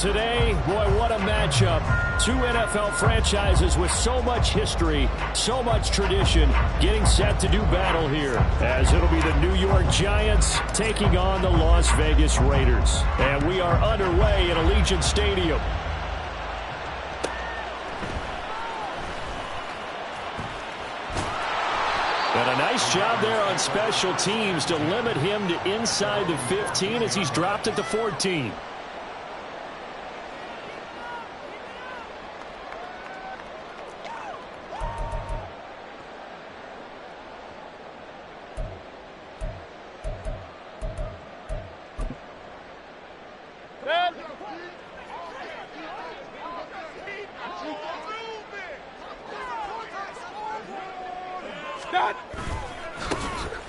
Today, boy, what a matchup. Two NFL franchises with so much history, so much tradition, getting set to do battle here, as it'll be the New York Giants taking on the Las Vegas Raiders. And we are underway at Allegiant Stadium. And a nice job there on special teams to limit him to inside the 15 as he's dropped at the 14.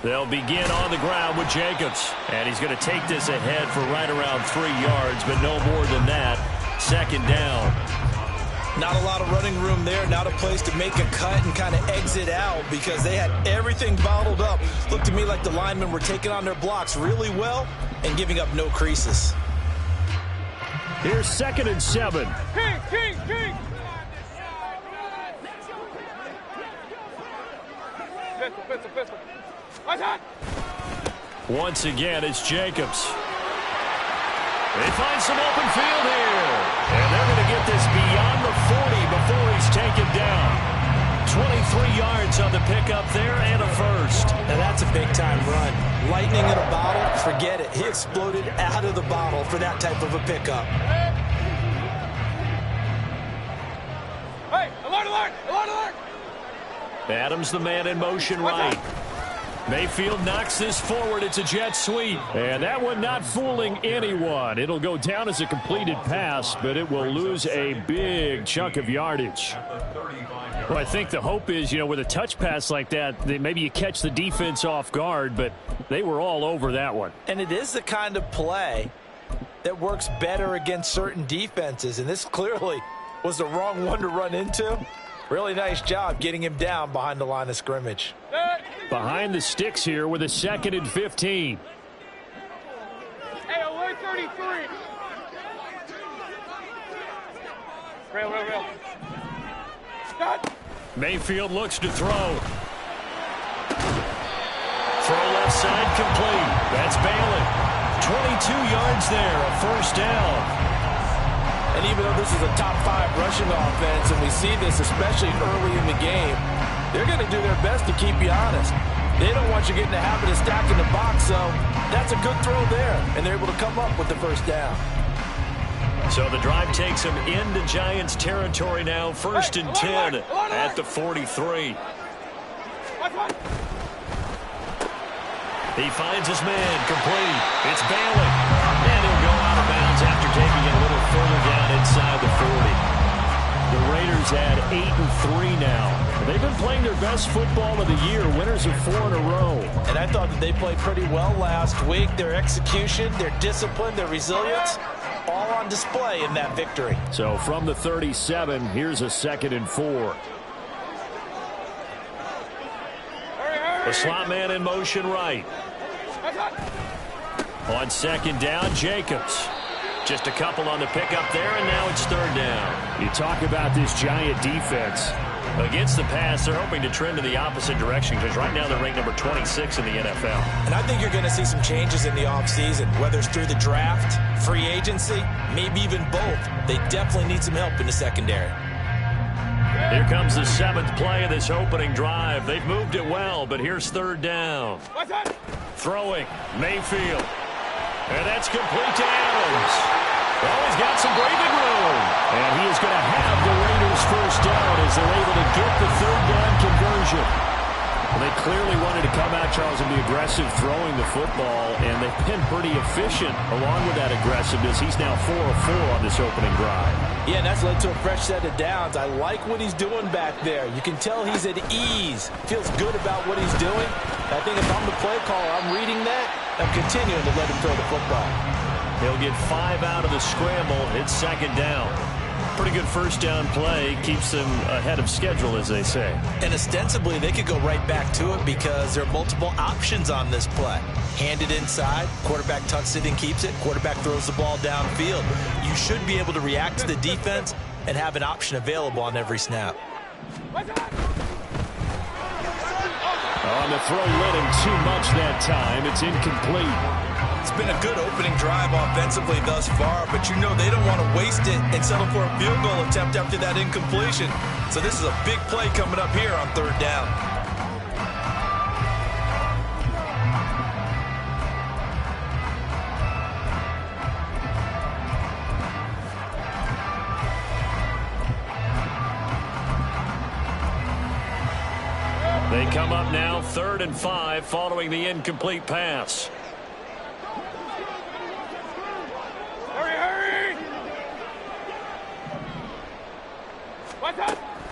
They'll begin on the ground with Jacobs. And he's going to take this ahead for right around 3 yards, but no more than that. Second down. Not a lot of running room there. Not a place to make a cut and kind of exit out because they had everything bottled up. Looked to me like the linemen were taking on their blocks really well and giving up no creases. Here's 2nd and 7. King. Pistol. Once again, it's Jacobs. They find some open field here. And they're going to get this beyond the 40 before he's taken down. 23 yards on the pickup there and a first. Now that's a big-time run. Lightning in a bottle, forget it. He exploded out of the bottle for that type of a pickup. Hey, alert! Adams the man in motion right. Mayfield knocks this forward. It's a jet sweep. And that one not fooling anyone. It'll go down as a completed pass, but it will lose a big chunk of yardage. Well, I think the hope is, with a touch pass like that, maybe you catch the defense off guard, but they were all over that one. And it is the kind of play that works better against certain defenses, and this clearly was the wrong one to run into. Really nice job getting him down behind the line of scrimmage. Behind the sticks here with a 2nd and 15. Hey, alert 33. Real. Stop. Mayfield looks to throw. Throw left side complete. That's Bailey. 22 yards there, a first down. And even though this is a top 5 rushing offense, and we see this especially early in the game, they're going to do their best to keep you honest. They don't want you getting the habit of stacking the box, so that's a good throw there, and they're able to come up with the first down. So the drive takes them into Giants territory now, 1st and 10 at the 43. He finds his man complete. It's Bailey. And he'll go out of bounds after taking it a little further down inside the 40. The Raiders at 8-3 now. They've been playing their best football of the year, winners of 4 in a row. And I thought that they played pretty well last week. Their execution, their discipline, their resilience, all on display in that victory. So from the 37, here's a 2nd and 4. The slot man in motion right. On 2nd down, Jacobs. Just a couple on the pickup there, and now it's 3rd down. You talk about this Giant defense. Against the pass, they're hoping to trend in the opposite direction because right now they're ranked number 26 in the NFL. And I think you're going to see some changes in the offseason, whether it's through the draft, free agency, maybe even both. They definitely need some help in the secondary. Here comes the 7th play of this opening drive. They've moved it well, but here's 3rd down. Throwing, Mayfield. And that's complete to Adams. Well, he's got some breathing room. And he is going to have the Raiders first down as they're able to get the 3rd down conversion. Well, they clearly wanted to come out, Charles, and be aggressive throwing the football, and they've been pretty efficient along with that aggressiveness. He's now 4 of 4 on this opening drive. Yeah, and that's led to a fresh set of downs. I like what he's doing back there. You can tell he's at ease. Feels good about what he's doing. I think if I'm the play caller, I'm reading that. I'm continuing to let him throw the football. He'll get 5 out of the scramble. It's 2nd down. Pretty good first down play. Keeps them ahead of schedule, as they say. And ostensibly, they could go right back to it because there are multiple options on this play. Hand it inside, quarterback tucks it and keeps it, quarterback throws the ball downfield. You should be able to react to the defense and have an option available on every snap. On the throw, let him too much that time. It's incomplete. It's been a good opening drive offensively thus far, but you know they don't want to waste it and settle for a field goal attempt after that incompletion. So this is a big play coming up here on third down. They come up now 3rd and 5 following the incomplete pass. Hurry!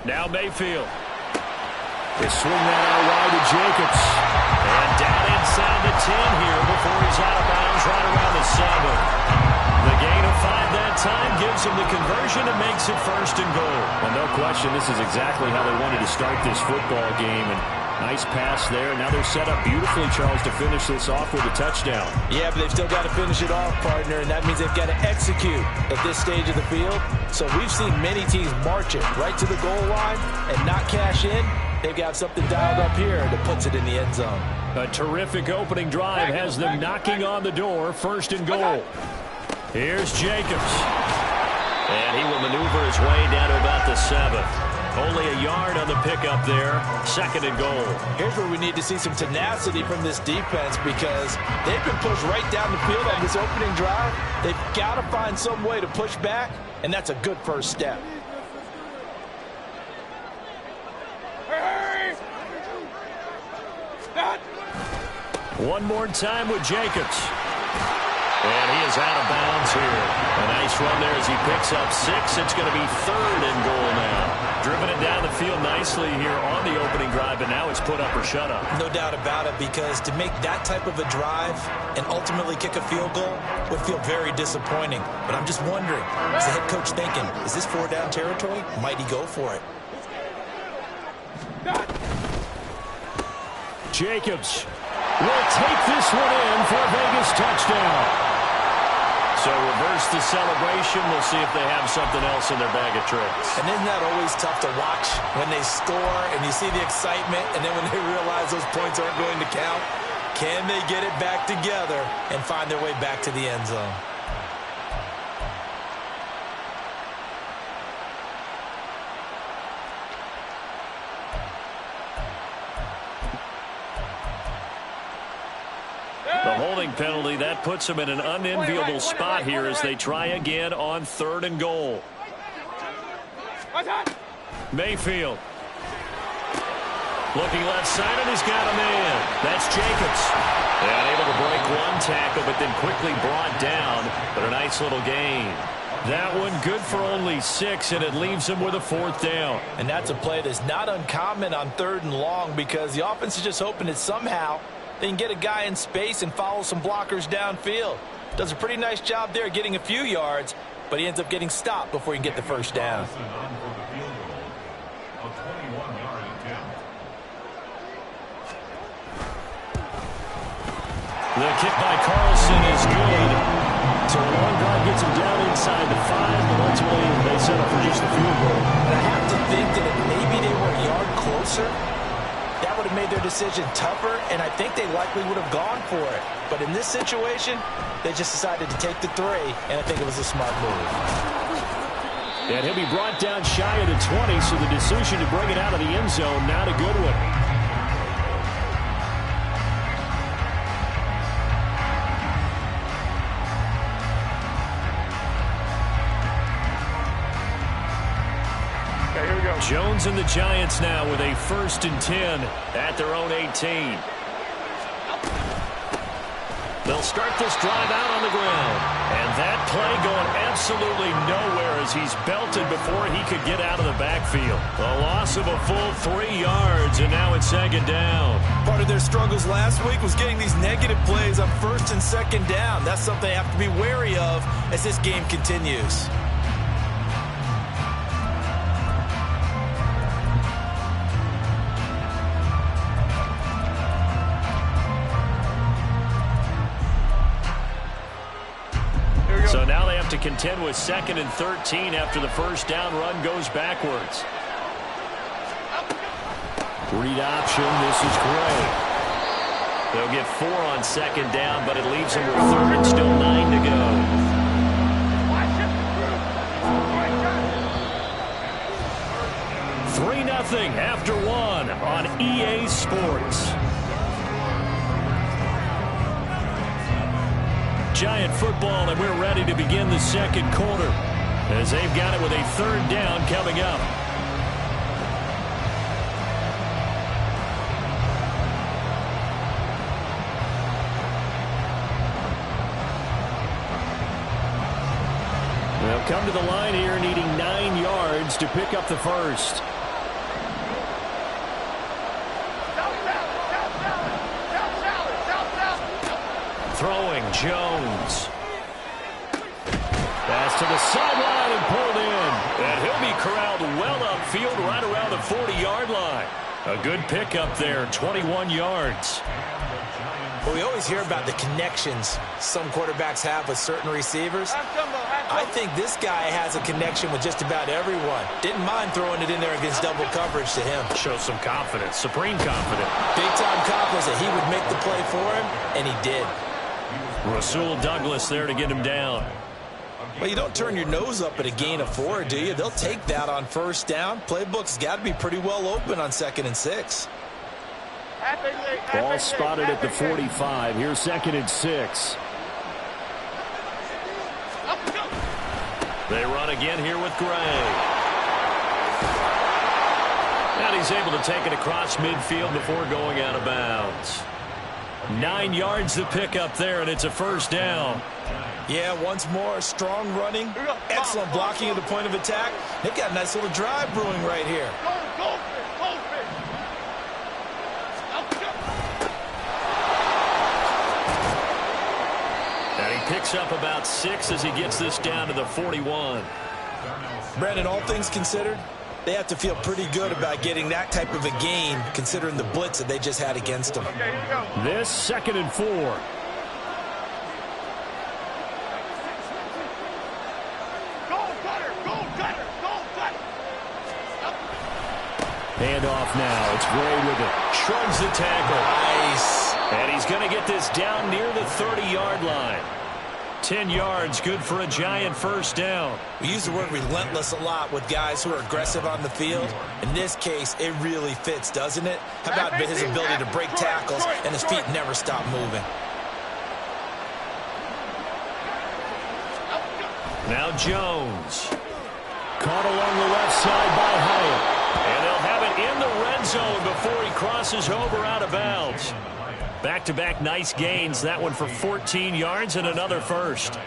Now Mayfield. They swing that out wide to Jacobs. And down inside the 10 here before he's out of bounds right around the 7. The gain of 5 that time gives him the conversion and makes it 1st and goal. Well, no question, this is exactly how they wanted to start this football game. And nice pass there. Now they're set up beautifully, Charles, to finish this off with a touchdown. Yeah, but they've still got to finish it off, partner, and that means they've got to execute at this stage of the field. So we've seen many teams march it right to the goal line and not cash in. They've got something dialed up here that puts it in the end zone. A terrific opening drive has them knocking on the door. 1st and goal. Here's Jacobs. And he will maneuver his way down to about the 7. Only a yard on the pickup there. 2nd and goal. Here's where we need to see some tenacity from this defense because they've been pushed right down the field on this opening drive. They've got to find some way to push back, and that's a good first step. One more time with Jacobs. And he is out of bounds here. A nice run there as he picks up 6. It's going to be 3rd and goal now. Driven it down the field nicely here on the opening drive, and now it's put up or shut up. No doubt about it, because to make that type of a drive and ultimately kick a field goal would feel very disappointing. But I'm just wondering, is the head coach thinking, is this 4-down territory? Might he go for it? Jacobs will take this one in for a Vegas touchdown. So reverse the celebration. We'll see if they have something else in their bag of tricks. And isn't that always tough to watch when they score and you see the excitement, and then when they realize those points aren't going to count? Can they get it back together and find their way back to the end zone? The holding penalty, that puts them in an unenviable spot here as they try again on 3rd and goal. Mayfield. Looking left side, and he's got a man. That's Jacobs. And able to break one tackle, but then quickly brought down. But a nice little gain. That one good for only 6, and it leaves him with a 4th down. And that's a play that's not uncommon on 3rd and long because the offense is just hoping that somehow they can get a guy in space and follow some blockers downfield. Does a pretty nice job there getting a few yards, but he ends up getting stopped before he can get the first down. The kick by Carlson is good. So a long drive gets him down inside the 5, but ultimately they settle for just the field goal. And I have to think that if maybe they were a yard closer, that would have made their decision tougher, and I think they likely would have gone for it. But in this situation, they just decided to take the 3, and I think it was a smart move. And he'll be brought down shy of the 20, so the decision to bring it out of the end zone, not a good one. Jones and the Giants now with a 1st and 10 at their own 18. They'll start this drive out on the ground. And that play going absolutely nowhere as he's belted before he could get out of the backfield. A loss of a full 3 yards, and now it's 2nd down. Part of their struggles last week was getting these negative plays on 1st and 2nd down. That's something they have to be wary of as this game continues. 10 with 2nd and 13 after the first down run goes backwards. Read option. This is Gray. They'll get 4 on 2nd down, but it leaves them with 3rd and still 9 to go. 3-0 after 1 on EA Sports. Giant football, and we're ready to begin the second quarter as they've got it with a 3rd down coming up. They'll come to the line here needing 9 yards to pick up the first. Throwing, Jones. Pass to the sideline and pulled in. And he'll be corralled well upfield right around the 40-yard line. A good pickup there, 21 yards. Well, we always hear about the connections some quarterbacks have with certain receivers. I think this guy has a connection with just about everyone. Didn't mind throwing it in there against double coverage to him. Shows some confidence, supreme confidence. Big-time confidence that he would make the play for him, and he did. Rasul Douglas there to get him down. Well, you don't turn your nose up at a gain of 4, do you? They'll take that on first down. Playbook's got to be pretty well open on 2nd and 6. Ball spotted at the 45. Here's 2nd and 6. They run again here with Gray. And he's able to take it across midfield before going out of bounds. 9 yards to pick up there, and it's a first down. Yeah, once more, strong running, excellent blocking at the point of attack. They've got a nice little drive brewing right here. And he picks up about 6 as he gets this down to the 41. Brandon, all things considered, they have to feel pretty good about getting that type of a gain, considering the blitz that they just had against them. This 2nd and 4. Hand off now. It's Gray with it. Shrugs the tackle. Nice. And he's going to get this down near the 30-yard line. 10 yards, good for a Giant first down. We use the word relentless a lot with guys who are aggressive on the field. In this case, it really fits, doesn't it? How about his ability to break tackles and his feet never stop moving? Now Jones. Caught along the left side by Hyatt. And they'll have it in the red zone before he crosses over out of bounds. Back-to-back nice gains. That one for 14 yards and another first.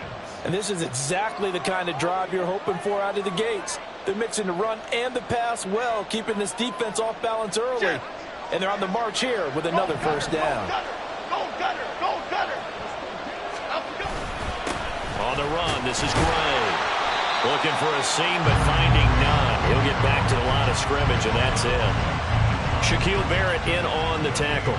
And this is exactly the kind of drive you're hoping for out of the gates. They're mixing the run and the pass well, keeping this defense off balance early. And they're on the march here with another first down. On the run, this is Gray. Looking for a seam, but finding none. He'll get back to the line of scrimmage, and that's it. Shaquille Barrett in on the tackle.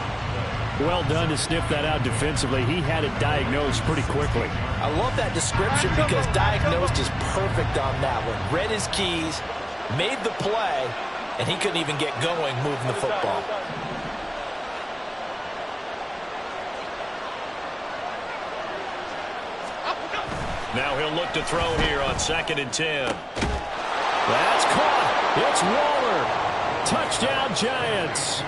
Well done to sniff that out defensively. He had it diagnosed pretty quickly. I love that description because diagnosed is perfect on that one. Read his keys, made the play, and he couldn't even get going moving the football. Now he'll look to throw here on 2nd and 10. That's caught. It's Waller. Touchdown, Giants.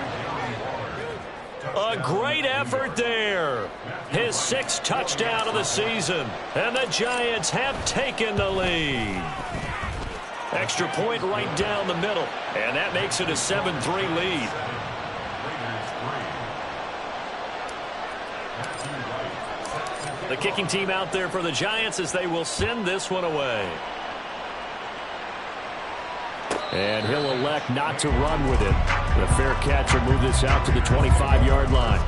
A great effort there. His 6th touchdown of the season. And the Giants have taken the lead. Extra point right down the middle. And that makes it a 7-3 lead. The kicking team out there for the Giants as they will send this one away. And he'll elect not to run with it. The fair catch will move this out to the 25-yard line.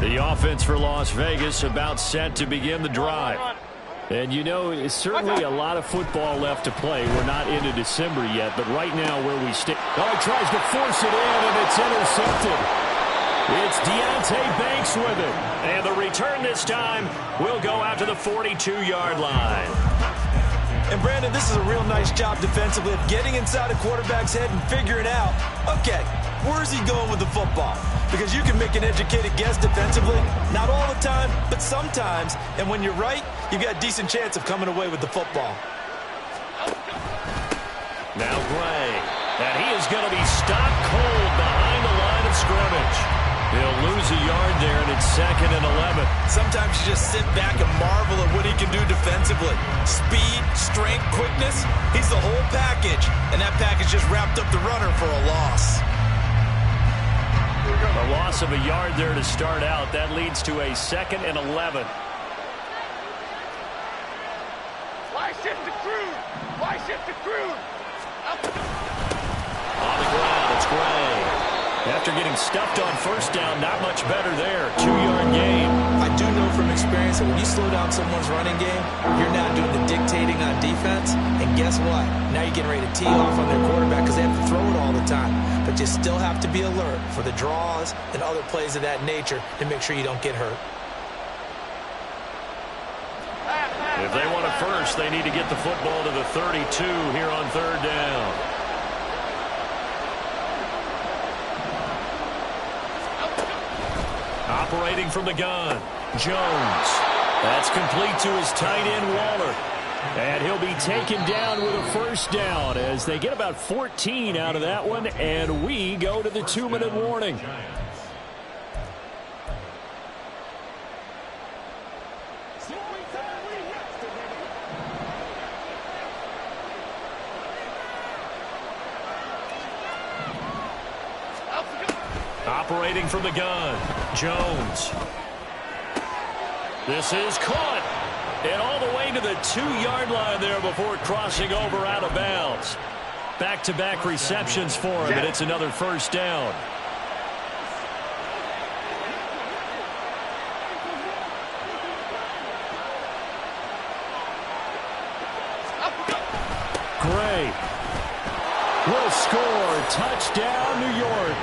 The offense for Las Vegas about set to begin the drive. And you know, it's certainly a lot of football left to play. We're not into December yet, but right now where we stand. Oh, he tries to force it in, and it's intercepted. It's Deonte Banks with it. And the return this time will go out to the 42-yard line. And, Brandon, this is a real nice job defensively of getting inside a quarterback's head and figuring out, okay, where's he going with the football? Because you can make an educated guess defensively, not all the time, but sometimes. And when you're right, you've got a decent chance of coming away with the football. Now Gray. And he is going to be stopped cold behind the line of scrimmage. He'll lose a yard there, and it's 2nd and 11. Sometimes you just sit back and marvel at what he can do defensively. Speed, strength, quickness, he's the whole package. And that package just wrapped up the runner for a loss. A loss of a yard there to start out. That leads to a 2nd and 11. Why shift to Cruz? Why shift to Cruz? On the ground, it's Gray. After getting stuffed on first down, not much better there. 2-yard gain. I do know from experience that when you slow down someone's running game, you're now doing the dictating on defense. And guess what? Now you're getting ready to tee off on their quarterback because they have to throw it all the time. But you still have to be alert for the draws and other plays of that nature to make sure you don't get hurt. If they want it first, they need to get the football to the 32 here on 3rd down. Operating from the gun, Jones. That's complete to his tight end, Waller. And he'll be taken down with a first down as they get about 14 out of that one, and we go to the 2-minute warning. Operating from the gun, Jones. This is caught. And all the way to the 2-yard line there before crossing over out of bounds. Back-to-back receptions for him, and it's another first down. Gray will score. Touchdown, New York.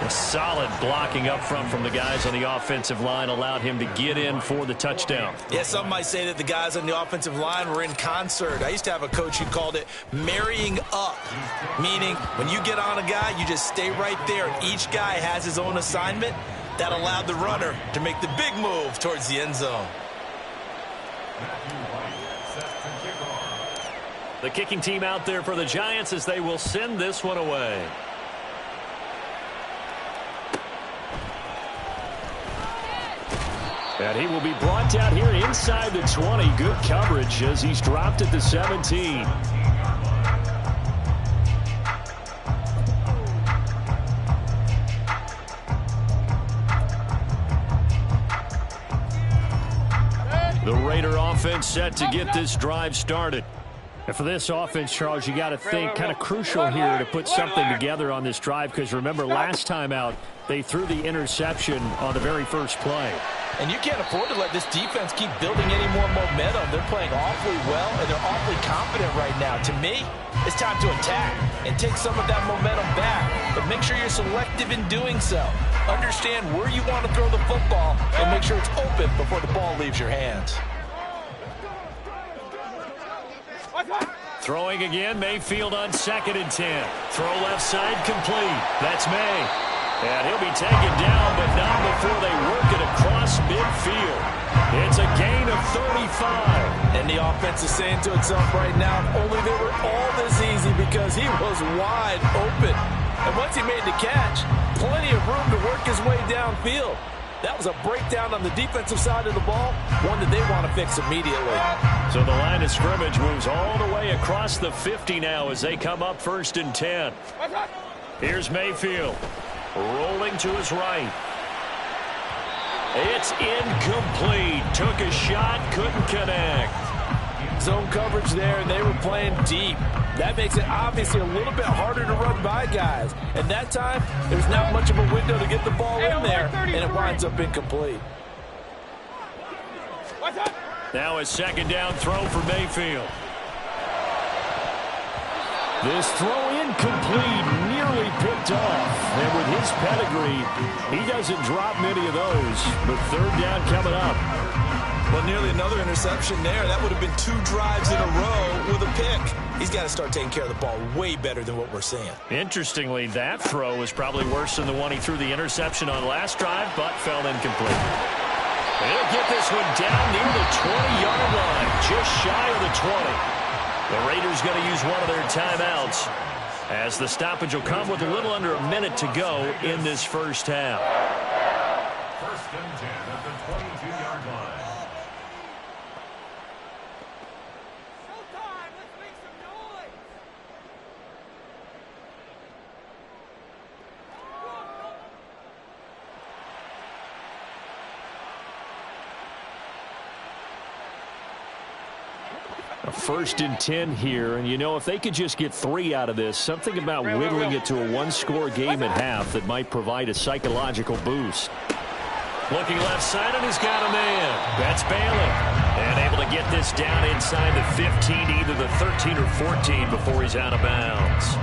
A solid blocking up front from the guys on the offensive line allowed him to get in for the touchdown. Yeah, some might say that the guys on the offensive line were in concert. I used to have a coach who called it marrying up, meaning when you get on a guy, you just stay right there, and each guy has his own assignment. That allowed the runner to make the big move towards the end zone. The kicking team out there for the Giants as they will send this one away. And he will be brought down here inside the 20. Good coverage as he's dropped at the 17. The Raider offense set to get this drive started. And for this offense, Charles, you got to think kind of crucial here to put something together on this drive because remember last time out they threw the interception on the very first play. And you can't afford to let this defense keep building any more momentum. They're playing awfully well, and they're awfully confident right now. To me, it's time to attack and take some of that momentum back. But make sure you're selective in doing so. Understand where you want to throw the football and make sure it's open before the ball leaves your hands. Throwing again, Mayfield on 2nd and 10. Throw left side complete. That's May. And he'll be taken down, but not before they work it across midfield. It's a gain of 35. And the offense is saying to itself right now, if only they were all this easy because he was wide open. And once he made the catch, plenty of room to work his way downfield. That was a breakdown on the defensive side of the ball, one that they want to fix immediately. So the line of scrimmage moves all the way across the 50 now as they come up 1st and 10. Here's Mayfield. Rolling to his right. It's incomplete. Took a shot, couldn't connect. Zone coverage there, and they were playing deep. That makes it obviously a little bit harder to run by guys. And that time, there's not much of a window to get the ball in there, and it winds up incomplete. Now a second down throw for Mayfield. This throw incomplete, nearly picked off. And with his pedigree, he doesn't drop many of those. But third down coming up. Well, nearly another interception there. That would have been 2 drives in a row with a pick. He's got to start taking care of the ball way better than what we're seeing. Interestingly, that throw was probably worse than the one he threw the interception on last drive, but fell incomplete. They'll get this one down near the 20-yard line, just shy of the 20. The Raiders going to use one of their timeouts as the stoppage will come with a little under a minute to go in this first half. First and 10 at the 22-yard line. Showtime! Let's make some noise! A 1st and 10 here, and you know, if they could just get 3 out of this, something about whittling it to a 1-score game at half that might provide a psychological boost. Looking left side, and he's got a man. That's Bailey. And able to get this down inside the 15, either the 13 or 14 before he's out of bounds.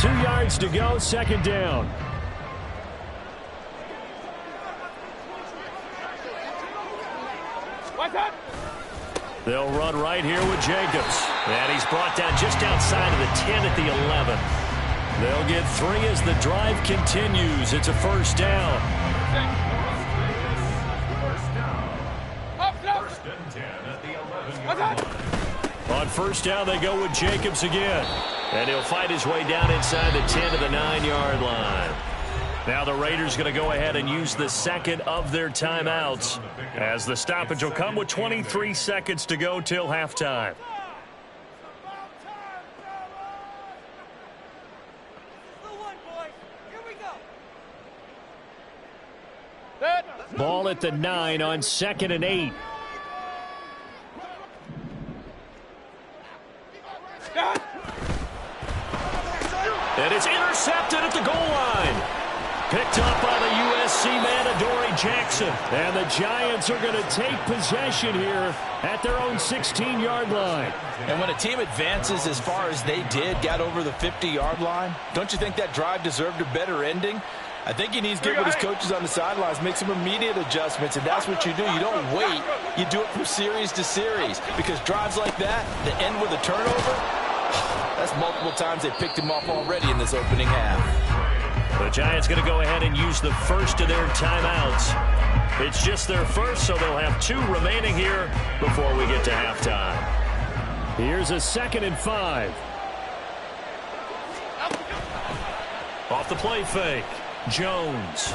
2 yards to go, second down. They'll run right here with Jacobs. And he's brought down just outside of the 10 at the 11. They'll get 3 as the drive continues. It's a first down. First and 10 at the 11-yard line. On first down, they go with Jacobs again. And he'll fight his way down inside the 10 to the 9-yard line. Now the Raiders going to go ahead and use the second of their timeouts as the stoppage will come with 23 seconds to go till halftime. Ball at the 9 on 2nd and 8. And it's intercepted at the goal line. Picked up by the USC man, Adoree Jackson. And the Giants are going to take possession here at their own 16-yard line. And when a team advances as far as they did, got over the 50-yard line, don't you think that drive deserved a better ending? I think he needs to get with his coaches on the sidelines, make some immediate adjustments, and that's what you do. You don't wait. You do it from series to series, because drives like that, that end with a turnover, that's multiple times they picked him off already in this opening half. The Giants going to go ahead and use the first of their timeouts. It's just their first, so they'll have 2 remaining here before we get to halftime. Here's a 2nd and 5. Off the play fake, Jones.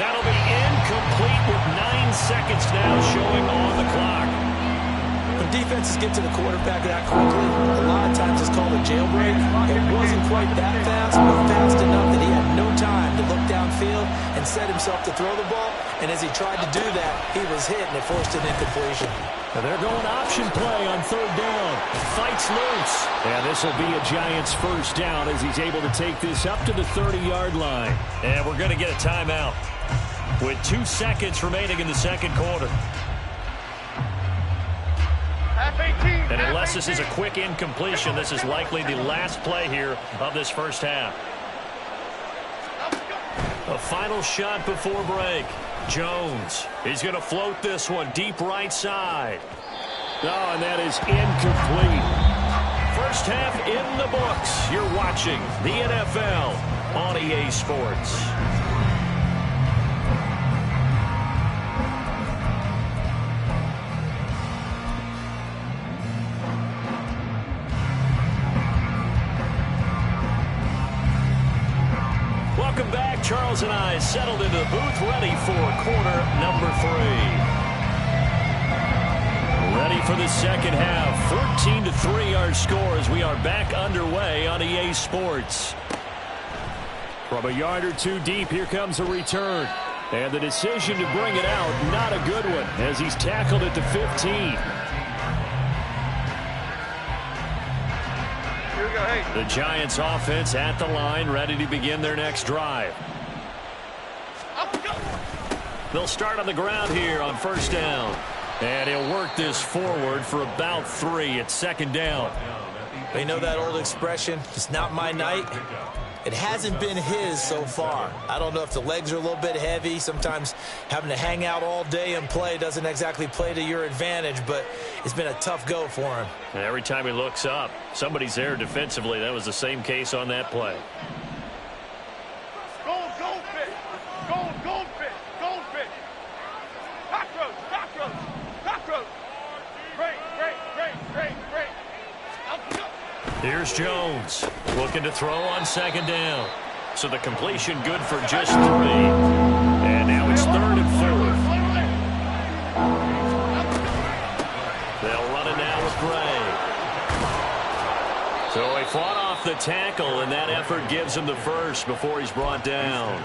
That'll be incomplete with 9 seconds now showing on the clock. When defenses get to the quarterback that quickly, a lot of times it's called a jailbreak. It wasn't quite that fast, but fast enough that he had no time to look downfield and set himself to throw the ball. And as he tried to do that, he was hit, and it forced an incompletion. And they're going option play on 3rd down. Fights loose. And this will be a Giants first down as he's able to take this up to the 30-yard line. And we're going to get a timeout with 2 seconds remaining in the second quarter. And unless this is a quick incompletion, this is likely the last play here of this first half. A final shot before break. Jones, he's going to float this one deep right side. Oh, and that is incomplete. First half in the books. You're watching the NFL on EA Sports. Welcome back. Charles and I settled into the booth, ready for quarter number 3. Ready for the second half. 14-3 our score as we are back underway on EA Sports. From a yard or 2 deep, here comes a return. And the decision to bring it out, not a good one, as he's tackled at the 15. The Giants offense at the line, ready to begin their next drive. They'll start on the ground here on first down. And he'll work this forward for about 3 at second down. They know that old expression, it's not my night. It hasn't been his so far. I don't know if the legs are a little bit heavy. Sometimes having to hang out all day and play doesn't exactly play to your advantage, but it's been a tough go for him. And every time he looks up, somebody's there defensively. That was the same case on that play. Goldfish! Goldfish! Cockroach! Great! Here's Jones looking to throw on second down. So the completion good for just 3. And now it's 3rd and 4. They'll run it now with Gray. So he fought off the tackle, and that effort gives him the first before he's brought down.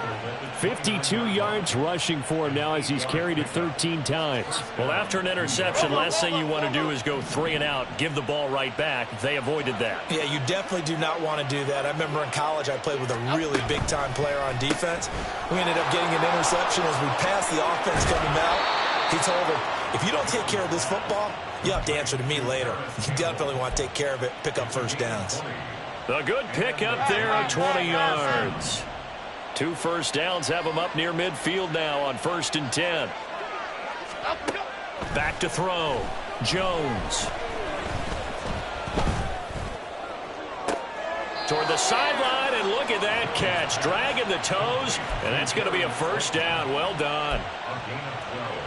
52 yards rushing for him now as he's carried it 13 times. Well, after an interception, last thing you want to do is go 3 and out, give the ball right back. They avoided that. Yeah, you definitely do not want to do that. I remember in college I played with a really big-time player on defense. We ended up getting an interception as we passed the offense coming out. He told him, if you don't take care of this football, you have to answer to me later. You definitely want to take care of it, pick up first downs. A good pickup there of 20 yards. 2 first downs have him up near midfield now on 1st and 10. Back to throw. Jones. Toward the sideline, and look at that catch. Dragging the toes, and that's going to be a first down. Well done.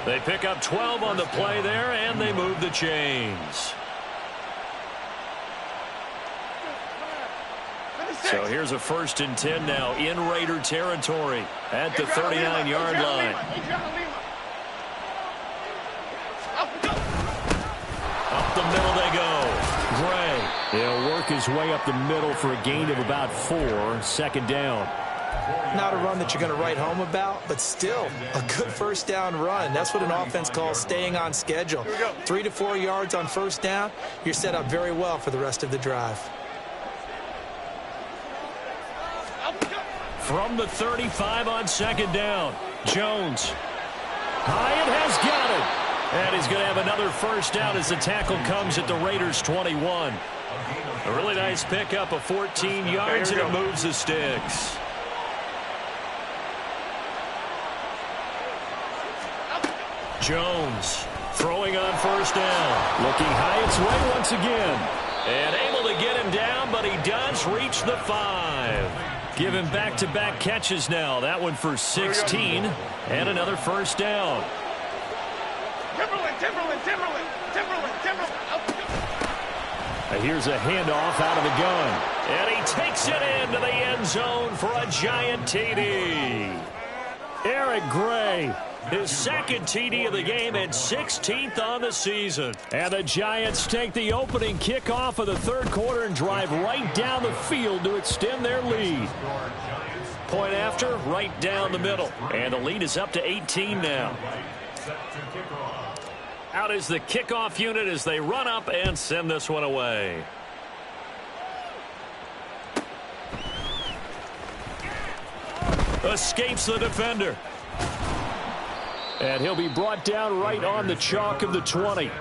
They pick up 12 on the play there, and they move the chains. So here's a 1st and 10 now in Raider territory at the 39-yard line. Up the middle they go. Gray. He'll work his way up the middle for a gain of about 4, 2nd down. Not a run that you're going to write home about, but still a good first down run. That's what an offense calls staying on schedule. 3 to 4 yards on first down, you're set up very well for the rest of the drive. From the 35 on 2nd down, Jones. Hyatt has got it. And he's going to have another first down as the tackle comes at the Raiders' 21. A really nice pickup of 14 yards, and it moves the sticks. Jones throwing on first down. Looking Hyatt's way once again. And able to get him down, but he does reach the 5. Give him back-to-back catches now. That one for 16 and another first down. Timberland. And here's a handoff out of the gun. And he takes it into the end zone for a giant TD. Eric Gray, his 2nd TD of the game and 16th on the season. And the Giants take the opening kickoff of the 3rd quarter and drive right down the field to extend their lead. Point after, right down the middle. And the lead is up to 18 now. Out is the kickoff unit as they run up and send this one away. Escapes the defender. And he'll be brought down right on the chalk of the 20. At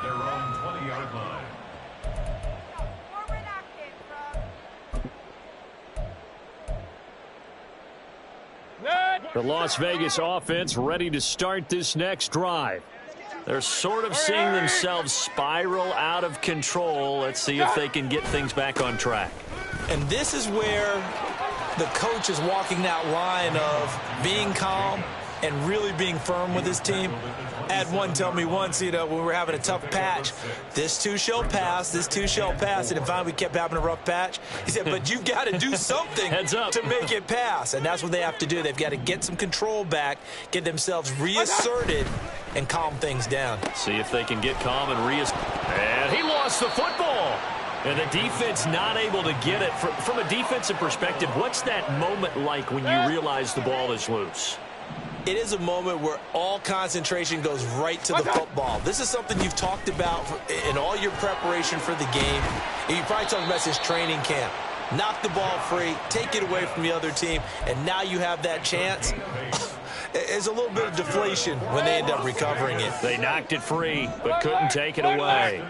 their own 20-yard line. The Las Vegas offense ready to start this next drive. They're sort of seeing themselves spiral out of control. Let's see if they can get things back on track. And this is where the coach is walking that line of being calm and really being firm with his team. I had one tell me once, when we were having a tough patch, this too shall pass, this too shall pass. And finally we kept having a rough patch. He said, but you've got to do something Heads up. to make it pass. And that's what they have to do. They've got to get some control back, get themselves reasserted, and calm things down. See if they can get calm and And he lost the football. And the defense not able to get it. From a defensive perspective, what's that moment like when you realize the ball is loose? It is a moment where all concentration goes right to the football. This is something you've talked about in all your preparation for the game. And you probably talked about this training camp. Knock the ball free, take it away from the other team, and now you have that chance. There's a little bit of deflation when they end up recovering it. They knocked it free, but couldn't take it away.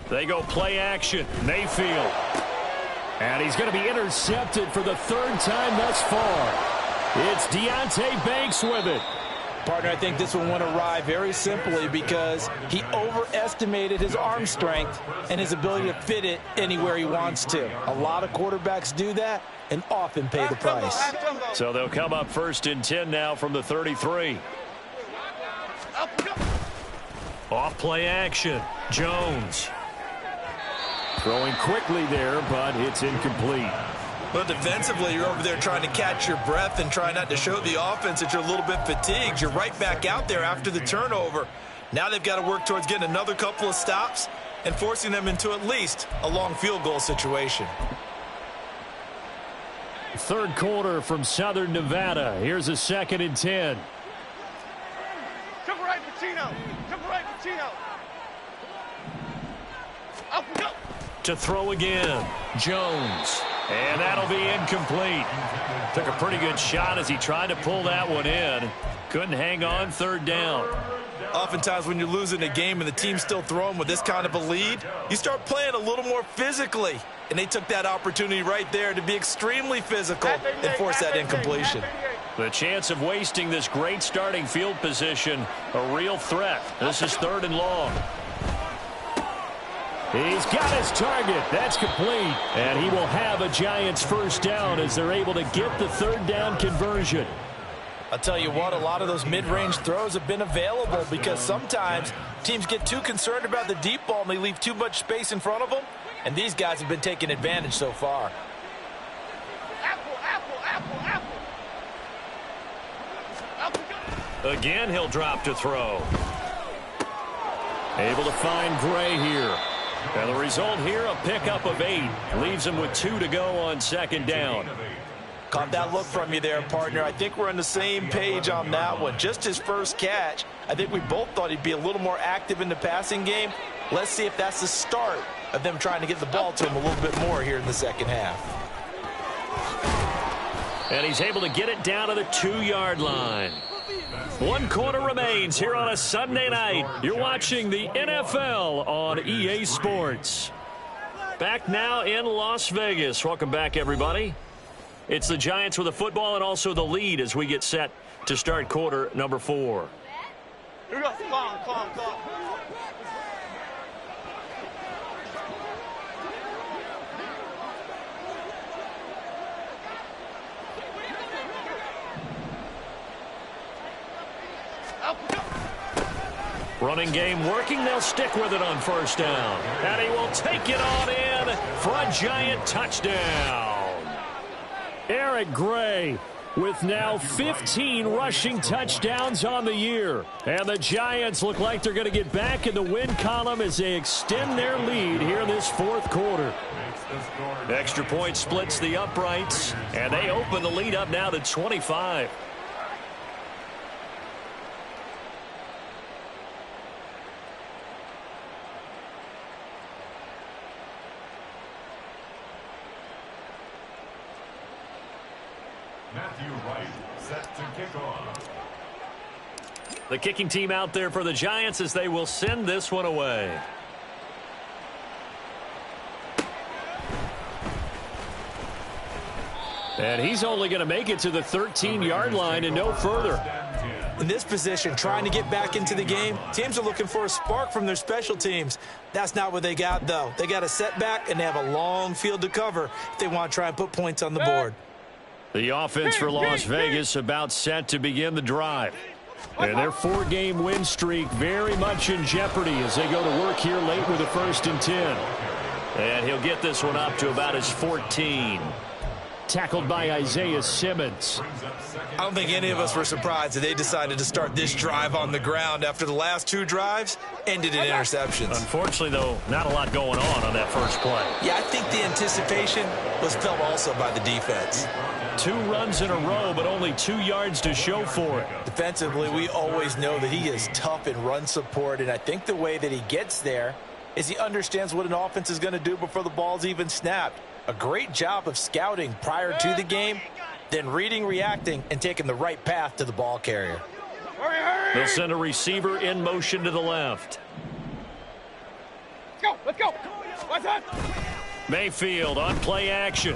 They go play action. Mayfield. And he's going to be intercepted for the third time thus far. It's Deonte Banks with it. Partner, I think this one went awry very simply because he overestimated his arm strength and his ability to fit it anywhere he wants to. A lot of quarterbacks do that and often pay the price. So they'll come up 1st and 10 now from the 33. Off play action. Jones. Throwing quickly there, but it's incomplete. But defensively, you're over there trying to catch your breath and try not to show the offense that you're a little bit fatigued. You're right back out there after the turnover. Now they've got to work towards getting another couple of stops and forcing them into at least a long field goal situation. Third quarter from Southern Nevada. Here's a 2nd and 10. Cover right, Patino. Cover right, Patino. Up we go. To throw again. Jones. And that'll be incomplete. Took a pretty good shot as he tried to pull that one in. Couldn't hang on 3rd down. Oftentimes when you're losing a game and the team's still throwing with this kind of a lead, you start playing a little more physically. And they took that opportunity right there to be extremely physical and force that incompletion. The chance of wasting this great starting field position, a real threat. This is 3rd and long. He's got his target. That's complete. And he will have a Giants first down as they're able to get the 3rd down conversion. I'll tell you what, a lot of those mid-range throws have been available because sometimes teams get too concerned about the deep ball and they leave too much space in front of them. And these guys have been taking advantage so far. Again, he'll drop to throw. Able to find Gray here. And the result here, a pickup of 8. Leaves him with 2 to go on 2nd down. Caught that look from you there, partner. I think we're on the same page on that one. Just his first catch. I think we both thought he'd be a little more active in the passing game. Let's see if that's the start of them trying to get the ball to him a little bit more here in the second half. And he's able to get it down to the 2-yard line. 1 quarter remains here on a Sunday night. You're watching the NFL on EA Sports. Back now in Las Vegas. Welcome back, everybody. It's the Giants with the football and also the lead as we get set to start quarter number 4. Here we go. Come on. Running game working. They'll stick with it on 1st down. And he will take it on in for a Giant touchdown. Eric Gray with now 15 rushing touchdowns on the year. And the Giants look like they're going to get back in the win column as they extend their lead here in this 4th quarter. Extra point splits the uprights, and they open the lead up now to 25. Matthew Wright set to kick off. The kicking team out there for the Giants as they will send this one away. And he's only going to make it to the 13-yard line and no further. In this position, trying to get back into the game, teams are looking for a spark from their special teams. That's not what they got, though. They got a setback, and they have a long field to cover if they want to try and put points on the board. The offense for Las Vegas about set to begin the drive. And their 4-game win streak very much in jeopardy as they go to work here late with a 1st and 10. And he'll get this one up to about his 14. Tackled by Isaiah Simmons. I don't think any of us were surprised that they decided to start this drive on the ground after the last 2 drives ended in interceptions. Unfortunately, though, not a lot going on that first play. Yeah, I think the anticipation was felt also by the defense. 2 runs in a row, but only 2 yards to show for it. Defensively, we always know that he is tough in run support, and I think the way that he gets there is he understands what an offense is going to do before the ball's even snapped. A great job of scouting prior to the game, then reading, reacting, and taking the right path to the ball carrier. Hurry, hurry! They'll send a receiver in motion to the left. Let's go, let's go! What's that? Mayfield on play action.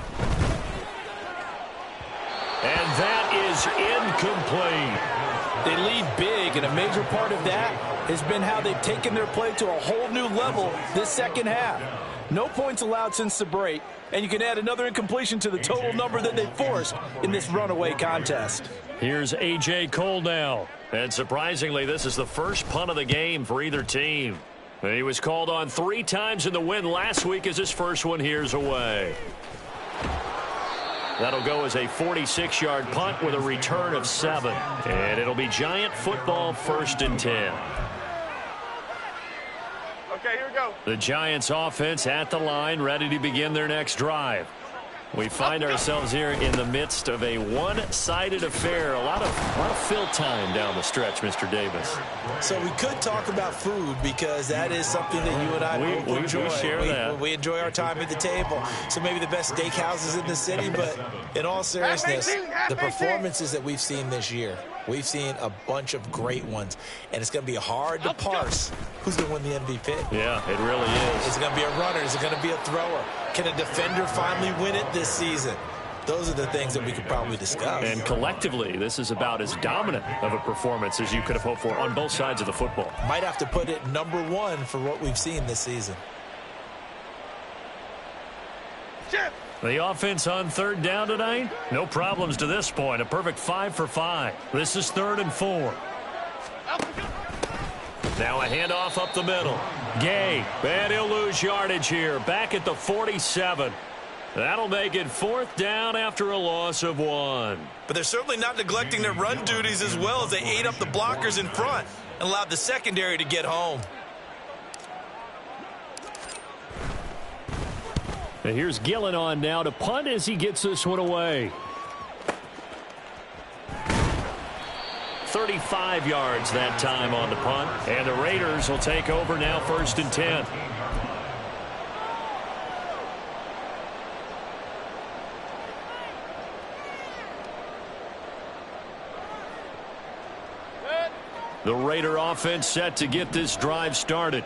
And that is incomplete. They lead big, and a major part of that has been how they've taken their play to a whole new level this second half. No points allowed since the break, and you can add another incompletion to the total number that they forced in this runaway contest. Here's A.J. Cole now. And surprisingly, this is the first punt of the game for either team. He was called on 3 times in the win last week as his first one here's away. That'll go as a 46-yard punt with a return of 7. And it'll be Giant football 1st and 10. Okay, here we go. The Giants offense at the line, ready to begin their next drive. We find ourselves here in the midst of a one-sided affair. A lot of fill time down the stretch, Mr. Davis. So we could talk about food because that is something that you and I enjoy. We share that. We enjoy our time at the table. So maybe the best steakhouses in the city, but in all seriousness, the performances that we've seen this year, we've seen a bunch of great ones, and it's going to be hard to parse who's going to win the MVP. Yeah, it really is. Is it going to be a runner? Is it going to be a thrower? Can a defender finally win it this season? Those are the things that we could probably discuss. And collectively, this is about as dominant of a performance as you could have hoped for on both sides of the football. Might have to put it number 1 for what we've seen this season. Chip! The offense on 3rd down tonight? No problems to this point. A perfect 5 for 5. This is 3rd and 4. Now a handoff up the middle. Gay, and he'll lose yardage here. Back at the 47. That'll make it 4th down after a loss of 1. But they're certainly not neglecting their run duties as well as they ate up the blockers in front and allowed the secondary to get home. And here's Gillen on now to punt as he gets this one away. 35 yards that time on the punt. And the Raiders will take over now 1st and 10. The Raider offense set to get this drive started.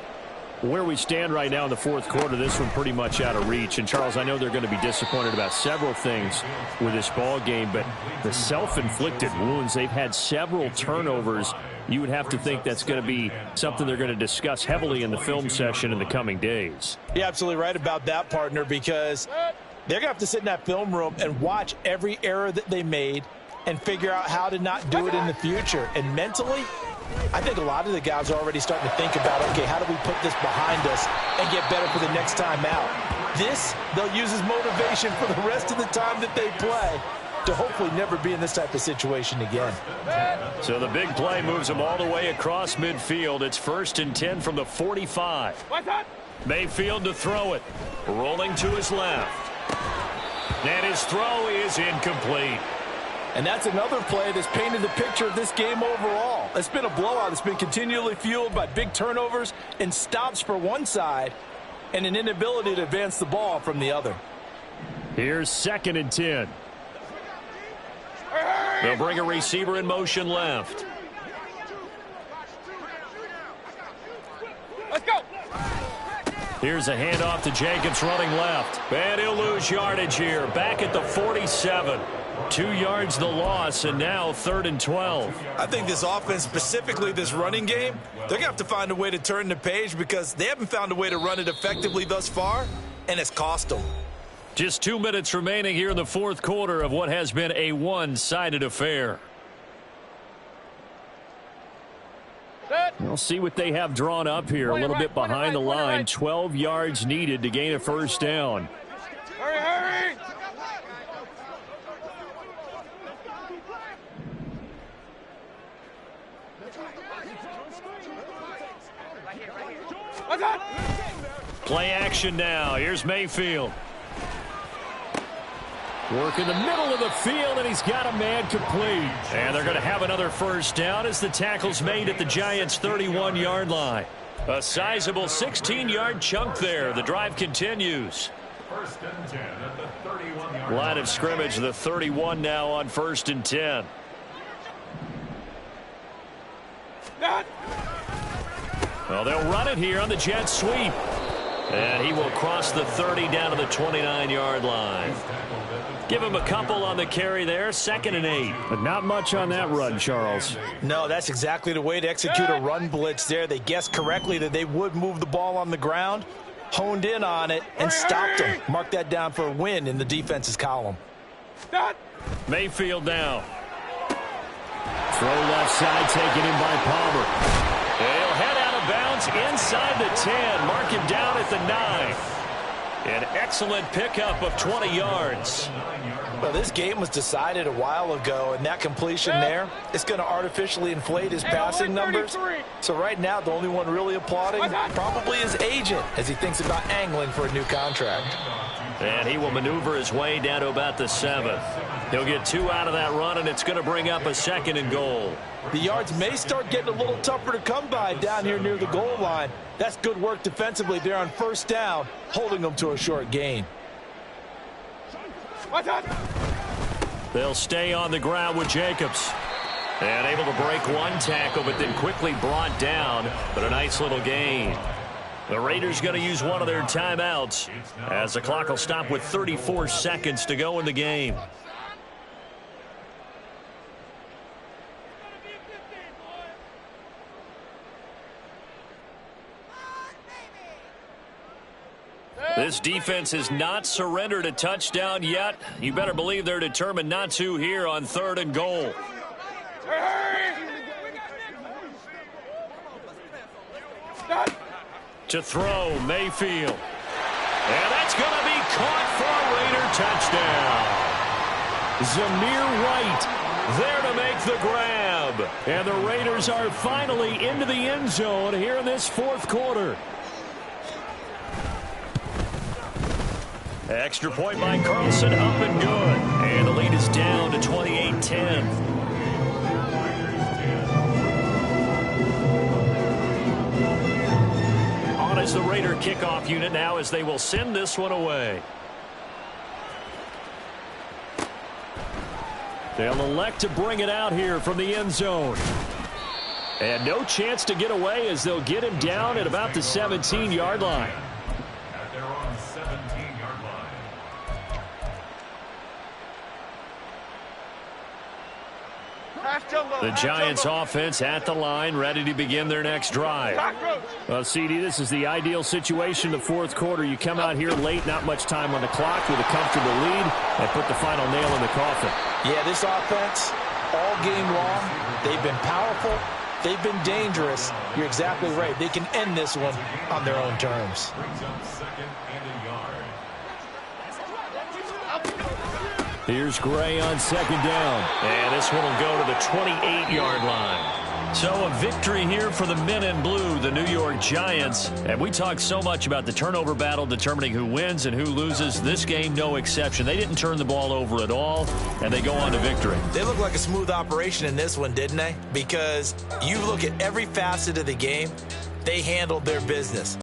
Where we stand right now in the 4th quarter, this one pretty much out of reach. And, Charles, I know they're going to be disappointed about several things with this ball game, but the self-inflicted wounds, they've had several turnovers. You would have to think that's going to be something they're going to discuss heavily in the film session in the coming days. You're absolutely right about that, partner, because they're going to have to sit in that film room and watch every error that they made and figure out how to not do it in the future. And mentally, I think a lot of the guys are already starting to think about, okay, how do we put this behind us and get better for the next time out? This, they'll use as motivation for the rest of the time that they play to hopefully never be in this type of situation again. So the big play moves them all the way across midfield. It's 1st and 10 from the 45. What's that? Mayfield to throw it. Rolling to his left. And his throw is incomplete. And that's another play that's painted the picture of this game overall. It's been a blowout. It's been continually fueled by big turnovers and stops for one side and an inability to advance the ball from the other. Here's 2nd and 10. They'll bring a receiver in motion left. Let's go! Here's a handoff to Jacobs running left. And he'll lose yardage here. Back at the 47. 2 yards the loss, and now 3rd and 12. I think this offense, specifically this running game, they're going to have to find a way to turn the page because they haven't found a way to run it effectively thus far, and it's cost them. Just 2 minutes remaining here in the 4th quarter of what has been a one-sided affair. We'll see what they have drawn up here. A little bit behind the line. 12 yards needed to gain a 1st down. Hurry, hurry! What's that? Play action now. Here's Mayfield. Work in the middle of the field, and he's got a man complete. And they're going to have another 1st down as the tackle's made at the Giants' 31-yard line. A sizable 16-yard chunk there. The drive continues. First and 10 at the 31-yard Line of scrimmage, the 31 now on 1st and 10. Well, they'll run it here on the jet sweep. And he will cross the 30 down to the 29-yard line. Give him a couple on the carry there, 2nd and 8. But not much on that run, Charles. No, that's exactly the way to execute a run blitz there. They guessed correctly that they would move the ball on the ground, honed in on it, and stopped them. Mark that down for a win in the defense's column. Mayfield now. Throw left side, taken in by Palmer. He'll head out of bounds inside the 10. Mark him down at the 9. An excellent pickup of 20 yards. Well, this game was decided a while ago, and that completion there is going to artificially inflate his passing numbers. So right now, the only one really applauding probably his agent as he thinks about angling for a new contract. And he will maneuver his way down to about the 7. He'll get 2 out of that run, and it's going to bring up a 2nd and goal. The yards may start getting a little tougher to come by down here near the goal line. That's good work defensively there on 1st down, holding them to a short gain. They'll stay on the ground with Jacobs. And able to break one tackle, but then quickly brought down. But a nice little gain. The Raiders going to use one of their timeouts as the clock will stop with 34 seconds to go in the game. This defense has not surrendered a touchdown yet. You better believe they're determined not to here on 3rd and goal. To throw, Mayfield. And that's going to be caught for a Raider touchdown. Zamir White there to make the grab. And the Raiders are finally into the end zone here in this 4th quarter. Extra point by Carlson, up and good. And the lead is down to 28-10. On is the Raider kickoff unit now as they will send this one away. They'll elect to bring it out here from the end zone. And no chance to get away as they'll get him down at about the 17-yard line. at their own 17-yard line. The Giants offense at the line, ready to begin their next drive. Well, CD, this is the ideal situation in the 4th quarter. You come out here late, not much time on the clock with a comfortable lead, and put the final nail in the coffin. Yeah, this offense, all game long, they've been powerful, they've been dangerous. You're exactly right. They can end this one on their own terms. Brings up 2nd and a yard. Here's Gray on 2nd down. And this one will go to the 28-yard line. So a victory here for the men in blue, the New York Giants. And we talked so much about the turnover battle determining who wins and who loses. This game, no exception. They didn't turn the ball over at all, and they go on to victory. They look like a smooth operation in this one, didn't they? Because you look at every facet of the game, they handled their business.